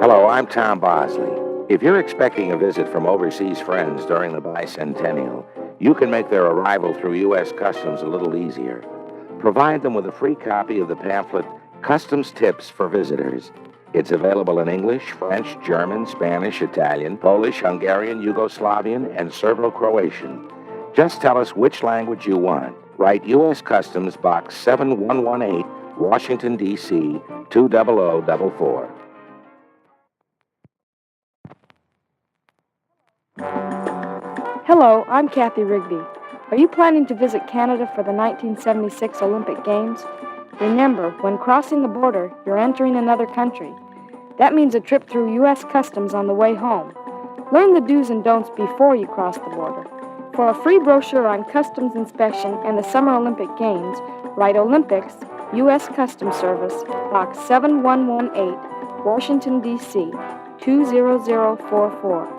Hello, I'm Tom Bosley. If you're expecting a visit from overseas friends during the bicentennial, you can make their arrival through U.S. Customs a little easier. Provide them with a free copy of the pamphlet, Customs Tips for Visitors. It's available in English, French, German, Spanish, Italian, Polish, Hungarian, Yugoslavian, and Serbo-Croatian. Just tell us which language you want. Write U.S. Customs, Box 7118, Washington, D.C., 20044. Hello, I'm Kathy Rigby. Are you planning to visit Canada for the 1976 Olympic Games? Remember, when crossing the border, you're entering another country. That means a trip through U.S. Customs on the way home. Learn the do's and don'ts before you cross the border. For a free brochure on customs inspection and the Summer Olympic Games, write Olympics, U.S. Customs Service, Box 7118, Washington, D.C., 20044.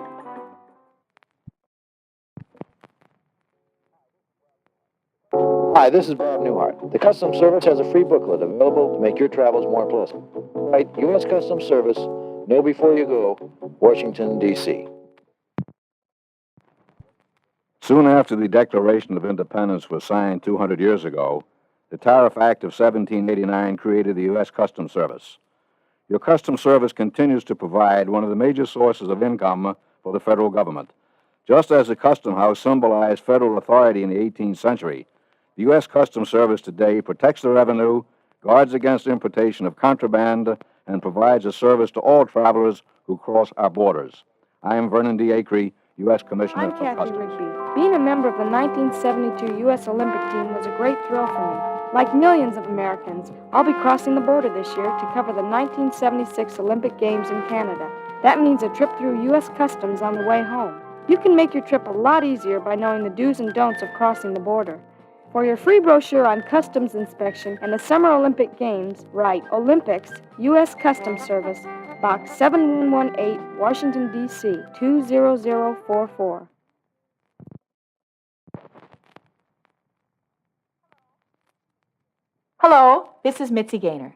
Hi, this is Bob Newhart. The Customs Service has a free booklet available to make your travels more pleasant. Write U.S. Customs Service, Know Before You Go, Washington, D.C. Soon after the Declaration of Independence was signed 200 years ago, the Tariff Act of 1789 created the U.S. Customs Service. Your Customs Service continues to provide one of the major sources of income for the federal government. Just as the Custom House symbolized federal authority in the 18th century, the U.S. Customs Service today protects the revenue, guards against importation of contraband, and provides a service to all travelers who cross our borders. I am Vernon D. Acree, U.S. Commissioner I'm of Kathy Customs. Rigby. Being a member of the 1972 U.S. Olympic team was a great thrill for me. Like millions of Americans, I'll be crossing the border this year to cover the 1976 Olympic Games in Canada. That means a trip through U.S. Customs on the way home. You can make your trip a lot easier by knowing the do's and don'ts of crossing the border. For your free brochure on customs inspection and the Summer Olympic Games, write Olympics, U.S. Customs Service, Box 7118, Washington, D.C., 20044. Hello, this is Mitzi Gaynor.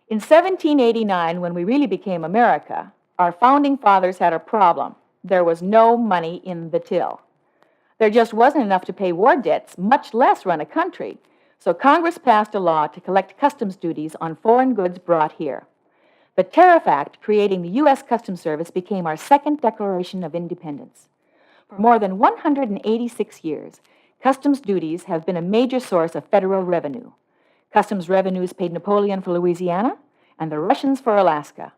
In 1789, when we really became America, our founding fathers had a problem. There was no money in the till. There just wasn't enough to pay war debts, much less run a country. So Congress passed a law to collect customs duties on foreign goods brought here. The Tariff Act, creating the U.S. Customs Service, became our second Declaration of Independence. For more than 186 years, customs duties have been a major source of federal revenue. Customs revenues paid Napoleon for Louisiana and the Russians for Alaska.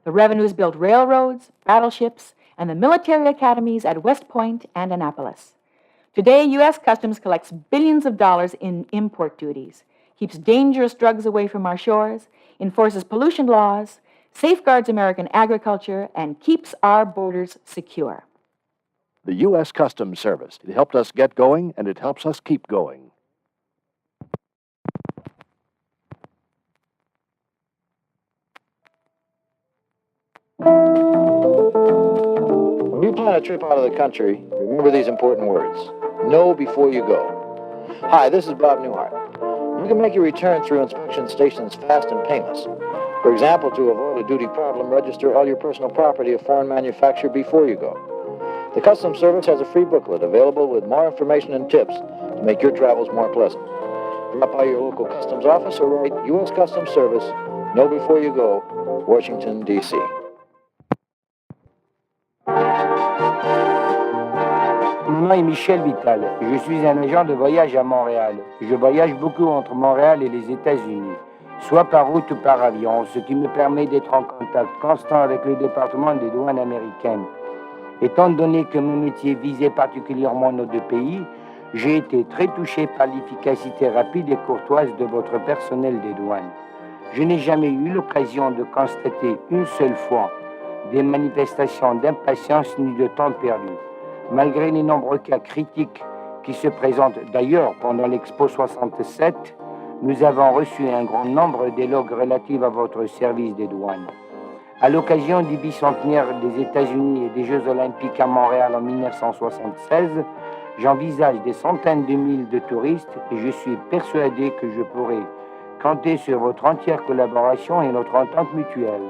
The revenues built railroads, battleships, and the military academies at West Point and Annapolis. Today, U.S. Customs collects billions of dollars in import duties, keeps dangerous drugs away from our shores, enforces pollution laws, safeguards American agriculture, and keeps our borders secure. The U.S. Customs Service. It helped us get going, and it helps us keep going. When you plan a trip out of the country, remember these important words. Know before you go. Hi, this is Bob Newhart. You can make your return through inspection stations fast and painless. For example, to avoid a duty problem, register all your personal property of foreign manufacture before you go. The Customs Service has a free booklet available with more information and tips to make your travels more pleasant. Drop by your local customs office or write U.S. Customs Service, Know Before You Go, Washington, D.C. Mon nom est Michel Vital. Je suis un agent de voyage à Montréal. Je voyage beaucoup entre Montréal et les États-Unis, soit par route ou par avion, ce qui me permet d'être en contact constant avec le département des douanes américaines. Étant donné que mon métier visait particulièrement nos deux pays, j'ai été très touché par l'efficacité rapide et courtoise de votre personnel des douanes. Je n'ai jamais eu l'occasion de constater une seule fois des manifestations d'impatience ni de temps perdu. Malgré les nombreux cas critiques qui se présentent d'ailleurs pendant l'Expo 67, nous avons reçu un grand nombre d'éloges relatifs à votre service des douanes. À l'occasion du bicentenaire des États-Unis et des Jeux olympiques à Montréal en 1976, j'envisage des centaines de milliers de touristes et je suis persuadé que je pourrai compter sur votre entière collaboration et notre entente mutuelle.